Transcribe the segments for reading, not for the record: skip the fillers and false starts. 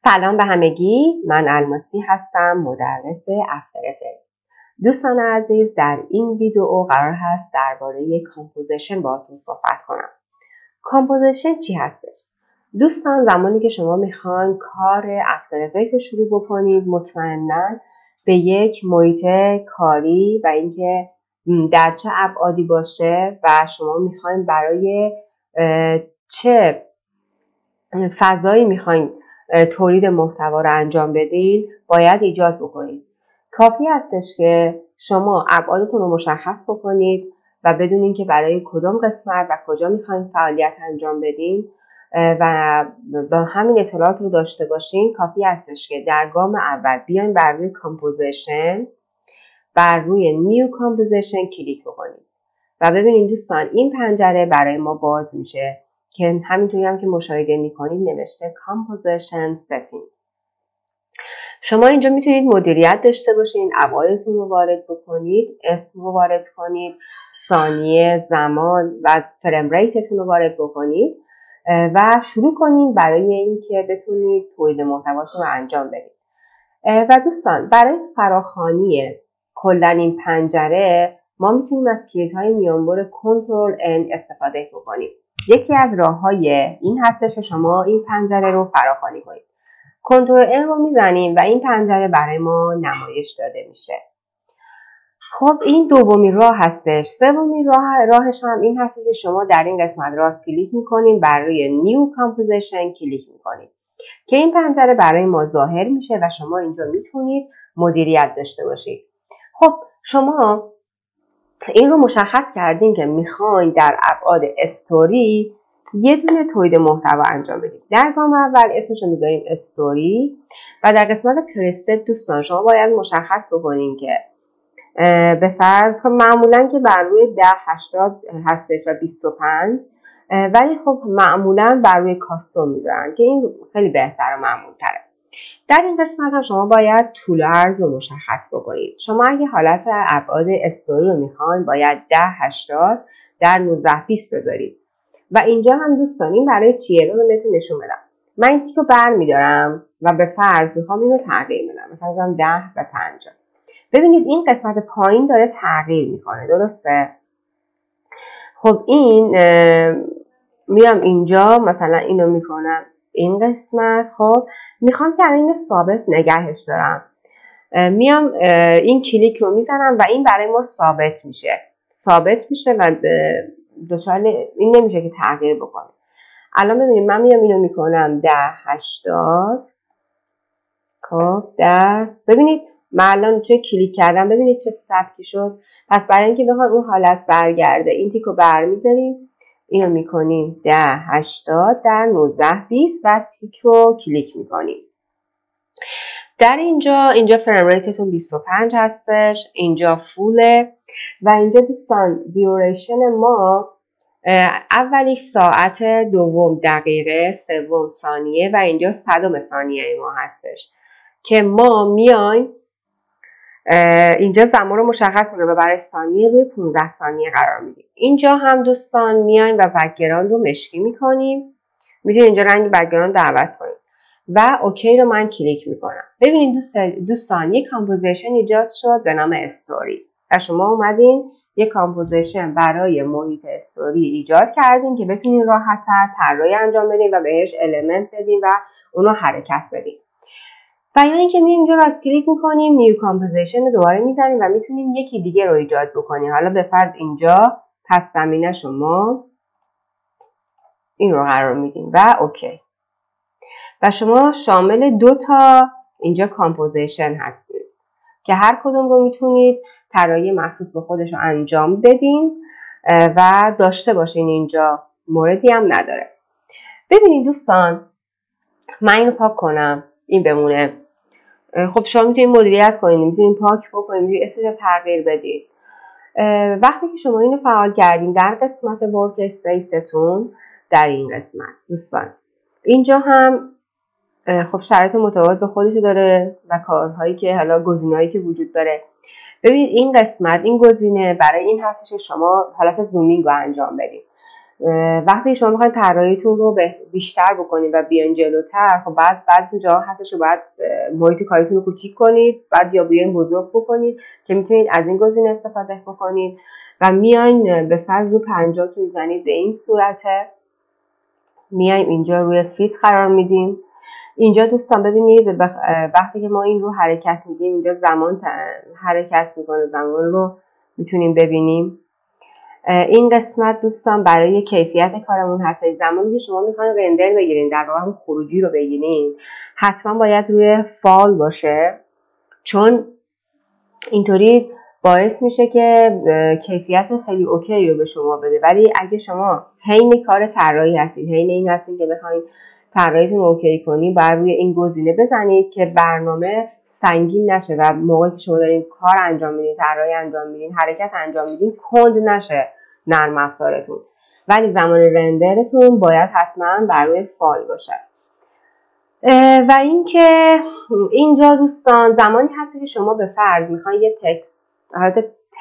سلام به همگی، من الماسی هستم، مدرس افتر افکت. دوستان عزیز، در این ویدیو قرار هست درباره کامپوزیشن باهاتون صحبت کنم. کامپوزیشن چی هستش؟ دوستان، زمانی که شما میخواین کار افتر افکت رو شروع بکنید، مطمئناً به یک محیط کاری و اینکه در چه ابعادی باشه و شما میخواین برای چه فضایی میخواین تولید محتوا رو انجام بدین باید ایجاد بکنید. کافی هستش که شما ابعادتون رو مشخص بکنید و بدونین که برای کدام قسمت و کجا میخواین فعالیت انجام بدین و با همین اطلاعات رو داشته باشین. کافی هستش که در گام اول بیاین بر روی کامپوزیشن، بر روی نیو کامپوزیشن کلیک بکنید و ببینید دوستان این پنجره برای ما باز میشه که همینطوری هم که مشاهده میکنید نوشته Composition Setting. شما اینجا میتونید مدیریت داشته باشین، ابعادتون رو وارد بکنید، اسم رو وارد کنید، ثانیه، زمان و فریم ریتتون رو وارد بکنید و شروع کنید برای اینکه بتونید تولید محتواتون رو انجام بدید. و دوستان برای فراخوانی کلا این پنجره ما میتونیم از کلیدهای میانبر کنترل N استفاده بکنیم. یکی از راه‌های این هستش که شما این پنجره رو فراخوانی کنید. کنترل N رو میزنیم و این پنجره برای ما نمایش داده میشه. خب این دومین راه هستش. سومین راهش هم این هستش که شما در این قسمت راست کلیک میکنید، بر روی نیو کامپوزیشن کلیک میکنید که این پنجره برای ما ظاهر میشه و شما اینجا میتونید مدیریت داشته باشید. خب شما این رو مشخص کردین که میخواین در ابعاد استوری یه دونه تولید محتوا انجام بدید. در گام اول اسمش رو میذاریم استوری و در قسمت پرست دوستان شما باید مشخص بکنین که به فرض معمولا که بر روی 1080 هستش و 25 ولی خب معمولا بر روی کاستوم میذارن که این خیلی بهتر و معمول تره. در این قسمت هم شما باید طول و عرض رو مشخص بکنید. شما اگه حالت ابعاد استوری رو میخواین باید 1080 در 1920 بذارید و اینجا هم دوستان این برای چیه رو بهتون نشون بدم. من این تیکو برمیدارم و به فرض میخوام اینو تغییر بدم، مثلا بزنم 10 و 50. ببینید این قسمت پایین داره تغییر میکنه، درسته؟ خب این میام اینجا مثلا اینو میکنم این قسمت. خب میخوام که اینو ثابت نگهش دارم، میام این کلیک رو میزنم و این برای ما ثابت میشه و دچار این نمیشه که تغییر بکنه. الان ببینید من میام اینو میکنم 1080. خب ببینید من الان چه کلیک کردم، ببینید چه سبکی شد. پس برای اینکه بخوام اون حالت برگرده این تیکو برمیداریم، اینو میکنیم 1080 در 1920 و تیک رو کلیک میکنیم. در اینجا فریم ریتتون 25 هستش، اینجا فوله و اینجا دوستان دیوریشن ما اولی ساعت، دوم دقیقه، سوم ثانیه و اینجا صدم ثانیه ما هستش که ما میایم اینجا زمان رو مشخص میکنیم و برای ثانیه روی 15 ثانیه قرار میدیم. اینجا هم دوستان میایم و بک‌گراند رو مشکی میکنیم، میتونید اینجا رنگ بک‌گراند رو عوض کنیم و اوکی رو من کلیک میکنم. ببینید دوستان یک کامپوزیشن ایجاد شد به نام استوری و شما اومدین یک کامپوزیشن برای محیط استوری ایجاد کردین که بتونین راحت‌تر طراحی انجام بدین و بهش المنت بدین و اونو حرکت بدین. و یا اینکه میایم اینجا راست کلیک میکنیم نیو کامپوزیشن رو دوباره میزنیم و میتونیم یکی دیگه رو ایجاد بکنیم. حالا به فرض اینجا پس زمینه شما این رو قرار میدیم و اوکی و شما شامل 2 تا اینجا کامپوزیشن هستید که هر کدوم رو میتونید طراحی مخصوص به خودش رو انجام بدین و داشته باشین. اینجا موردی هم نداره. ببینید دوستان من اینو پاک کنم این بمونه. خب شما میتونید مدیریت کنید، میتونید پاک بکنید، میتونید اسمش تغییر بدید. وقتی که شما اینو فعال کردین در قسمت ورک اسپیستون، در این قسمت دوستان اینجا هم خب شرایط متفاوت به خودش داره و کارهایی که حالا گزینه‌هایی که وجود داره. ببینید این قسمت این گزینه برای این هستش که شما حالت زومینگ رو انجام بدید وقتی شما میخواین طراحیتون رو بیشتر بکنید و بیاین جلوتر، خب بعضی جاها هستش باید محیط کاریتون رو کوچیک کنید، بعد یا بیاین بزرگ بکنید که میتونید از این گزینه استفاده بکنید و میاین به فرض رو 50 که میزنید به این صورته، میایم اینجا روی فیت قرار میدیم. اینجا دوستان ببینید وقتی که ما این رو حرکت میدیم اینجا زمان حرکت میکنه، زمان رو میتونیم ببینیم. این قسمت دوستان برای کیفیت کارمون هست. زمانی که شما میخواین رندر بگیرین، در واقع هم خروجی رو بگیرین، حتما باید روی فال باشه، چون اینطوری باعث میشه که کیفیت خیلی اوکی رو به شما بده. ولی اگه شما حین کار طراحی هستید، حین این هستید که بخواید طراحیتون اوکی کنی، باید روی این گزینه بزنید که برنامه سنگین نشه و موقعی که شما دارین کار انجام میدین، طراحی انجام میدین، حرکت انجام میدین، کند نشه نرم افزارتون. ولی زمان رندرتون باید حتما بر روی فال باشه. و اینکه اینجا دوستان زمانی هستی که شما به فرض میخواین یه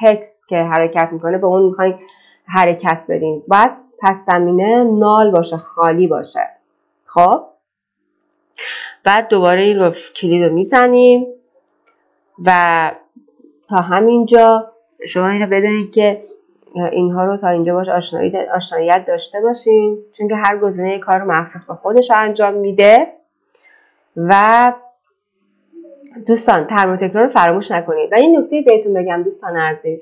تکست که حرکت میکنه به اون میخواین حرکت بدین، باید پس زمینه نال باشه، خالی باشه. خب بعد دوباره این رو کلید رو میزنیم و تا همینجا شما اینو بدونید که اینها رو تا اینجا باشه آشناییت داشته باشین، چون که هر گزینه کار رو مخصوص به خودش انجام میده. و دوستان تمرین تکرار رو فراموش نکنید. و این نکته بهتون بگم دوستان عزیز،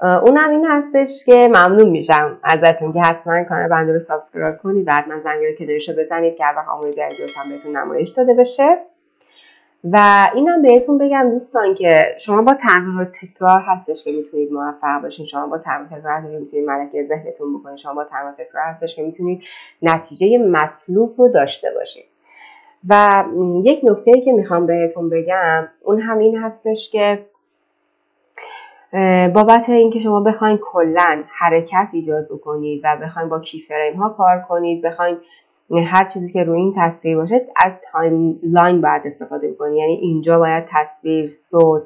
اونم این هستش که ممنون میشم ازتون که حتما کانال بنده رو سابسکرایب کنید، بعد من زنگوله کلیدش رو بزنید که هر وقت آموزش جدیدش هم بهتون نمایش داده بشه. و اینم بهتون بگم دوستان که شما با تمرین و تکرار هستش که میتونید موفق باشین، شما با تمرین و تکرار هستش که میتونید ملکه ذهنتون بکنید، شما با تمرین و تکرار هستش که میتونید نتیجه مطلوب رو داشته باشید. و یک نکته‌ای که میخوام بهتون بگم اون همین هستش که بابت اینکه شما بخواید کلاً حرکت ایجاد بکنید و بخواید با کی فریم ها کار کنید، بخواید هر چیزی که روی این تصویر باشه، از تایملاین باید استفاده بکنید. یعنی اینجا باید تصویر، صوت،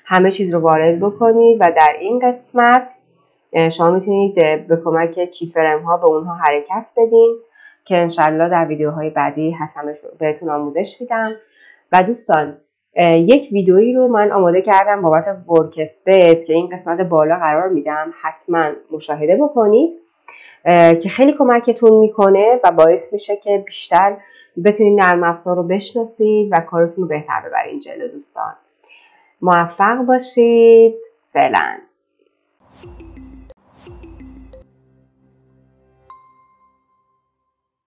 همه چیز رو وارد بکنید و در این قسمت شما میتونید به کمک کی فریم ها به اونها حرکت بدین که انشالله در ویدیوهای بعدی همش بهتون آموزش میدم. و دوستان یک ویدیویی رو من آماده کردم بابت ورک اسپیس که این قسمت بالا قرار میدم، حتما مشاهده بکنید که خیلی کمکتون میکنه و باعث میشه که بیشتر بتونید نرم افزار رو بشناسید و کارتون رو بهتر ببرید جلو. دوستان موفق باشید. فعلا